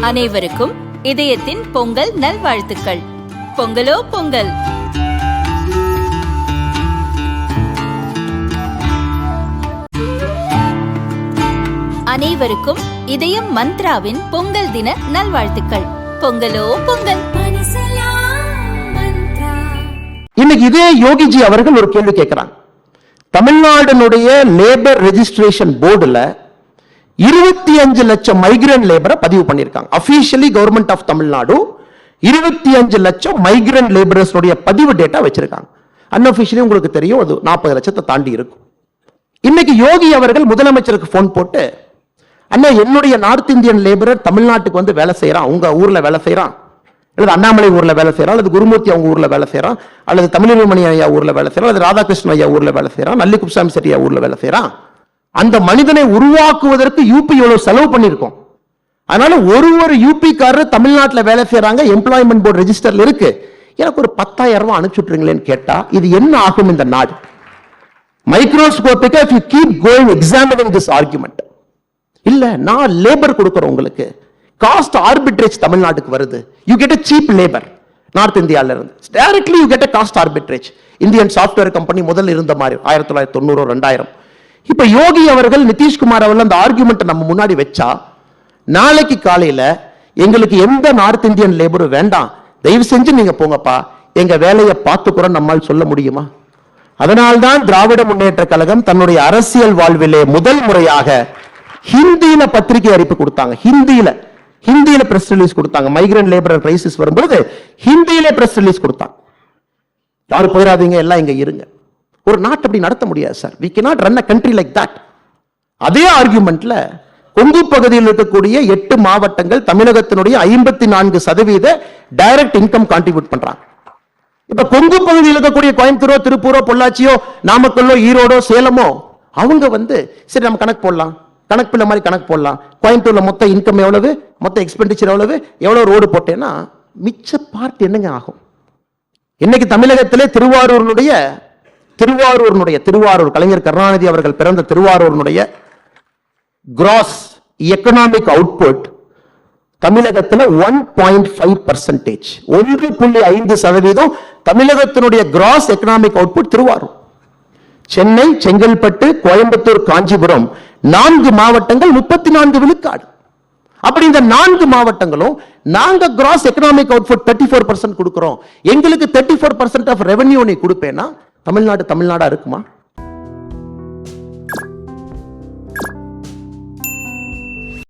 அனைவருக்கும் இதயத்தின் பொங்கல் நல்வாழ்த்துக்கள். பொங்கலோ பொங்கல். அனைவருக்கும் இதயம் மந்த்ராவின் பொங்கல் தின நல்வாழ்த்துக்கள். பொங்கலோ பொங்கல். இன்னைக்கு இதே யோகிஜி அவர்கள் ஒரு கேள்வி கேட்கிறாங்க. தமிழ்நாடுனுடைய லேபர் ரெஜிஸ்ட்ரேஷன் போர்டுல 25 லட்சம் மைக்ரண்ட் லேபரை பதிவு பண்ணிருக்காங்க. அபிஷியலி கவர்மெண்ட் ஆஃப் தமிழ்நாடு 25 லட்சம் மைக்ரண்ட் லேபரர்ஸ் பதிவு டேட்டா வச்சிருக்காங்க. அன்அபிஷியலி உங்களுக்கு தெரியும் அது 40 லட்சத்தை தாண்டி இருக்கும். இன்னைக்கு யோகி அவர்கள் முதலமைச்சருக்கு போன் போட்டு, அண்ணா என்னுடைய நார்த் இந்தியன் லேபரர் தமிழ்நாட்டுக்கு வந்து வேலை செய்யறான், உங்க ஊர்ல வேலை செய்யறான், அல்லது அண்ணாமலை ஊர்ல வேலை செய்யறான், அல்லது குருமூர்த்தி அவங்க ஊர்ல வேலை செய்யறான், அல்லது தமிழ்மணி ஐயா ஊர்ல வேலை செய்யறான், அல்லது ராதாகிருஷ்ணன் ஐயா ஊர்ல வேலை செய்யறான், நல்லி குப்சாமி செட்டியா ஊர்ல வேலை செய்யறான். அந்த மனிதனை உருவாக்குவதற்கு யூபி எவ்வளவு செலவு பண்ணிருக்கோம். அதனால ஒரு யூபிக்காரர் தமிழ்நாட்டில் வேலை செய்யறாங்க, எம்ப்ளாய்மெண்ட் போர்டு ரெஜிஸ்டர்ல இருக்கு, எனக்கு ஒரு 10,000 ரூபாய் அனுப்பிச்சுட்றீங்களேன்னு கேட்டா இது என்ன ஆகும் இந்த நாடு? மைக்ரோஸ்கோபிக்கா if you keep going examining this argument, இல்ல நான் லேபர் கொடுக்கிறேன் உங்களுக்கு, காஸ்ட் ஆர்பிட்ரேஜ் தமிழ்நாட்டுக்கு வருது, you get a cheap labor north இந்தியால இருந்து, directly you get a cost arbitrage. Indian software company முதல்ல இருந்த மாதிரி 1990 2000. இப்ப யோகி அவர்கள் நிதிஷ்குமார் அவர்கள் அந்த ஆர்குமெண்ட் நம்ம முன்னாடி வச்சா, நாளைக்கு காலையில எங்களுக்கு எந்த நார்த் இந்தியன் லேபரும் வேண்டாம், தயவு செஞ்சு நீங்க போங்கப்பா, எங்க வேலையை பார்த்துக்கிறோம் நம்மால் சொல்ல முடியுமா? அதனால்தான் திராவிட முன்னேற்ற கழகம் தன்னுடைய அரசியல் வாழ்விலே முதல் முறையாக ஹிந்தியில பத்திரிகை அறிப்பு கொடுத்தாங்க. ஹிந்தியில பிரஸ் ரிலீஸ் கொடுத்தாங்க. மைக்ரண்ட் லேபரர் கிரைசிஸ் வரும்போது ஹிந்தியில பிரஸ் ரிலீஸ் கொடுத்தாங்க. யாரும் போயிடாதீங்க, எல்லாம் இங்க இருங்க. ஒரு நாட்டை அப்படி நடத்த முடியாது sir. we cannot run a country like that. அதே ஆர்குமெண்ட்ல கொங்கு பகுதியில் இருக்கக்கூடிய 8 மாவட்டங்கள் தமிழகத்தினுடைய 54% டைரக்ட் இன்கம் கான்ட்ரிபியூட் பண்றாங்க. இப்ப கொங்கு பகுதியில் இருக்கக்கூடிய கோயம்புத்தூரோ, திருப்பூரோ, பொள்ளாச்சியோ, நாமக்கல்லோ, ஈரோடோ, சேலமோ அவங்க வந்து சரி நம்ம கணக்கு போடலாம், கணக்கு பிள்ளை மாதிரி கணக்கு போடலாம். கோயம்புத்தூர்ல மொத்த இன்கம் எவ்வளவு, மொத்த எக்ஸ்பெண்டிச்சர் எவ்வளவு ரோடு போட்டேன்னா மிச்ச பார்ட் என்னங்க ஆகும்? இன்னைக்கு தமிழகத்திலே திருவாரூர் கலைஞர் கருணாநிதி அவர்கள் பிறந்த திருவாரூருடைய கிராஸ் எக்கனாமிக் அவுட்புட் தமிழகத்தில் 1.5%, 1.5% தமிழகத்தினுடைய gross economic output Thiruvarur. Chennai, Chengalpattu, Coimbatore, Kanchipuram 4 மாவட்டங்கள் 34 விழுக்காடு. அப்படி இந்த 4 மாவட்டங்களும் நாங்க கிராஸ் எக்கனாமிக் அவுட்புட் 34% கொடுக்கிறோம், எங்களுக்கு 34% ஆஃப் ரெவென்யூ நீ கொடுப்பேன்னா தமிழ்நாடா இருக்குமா?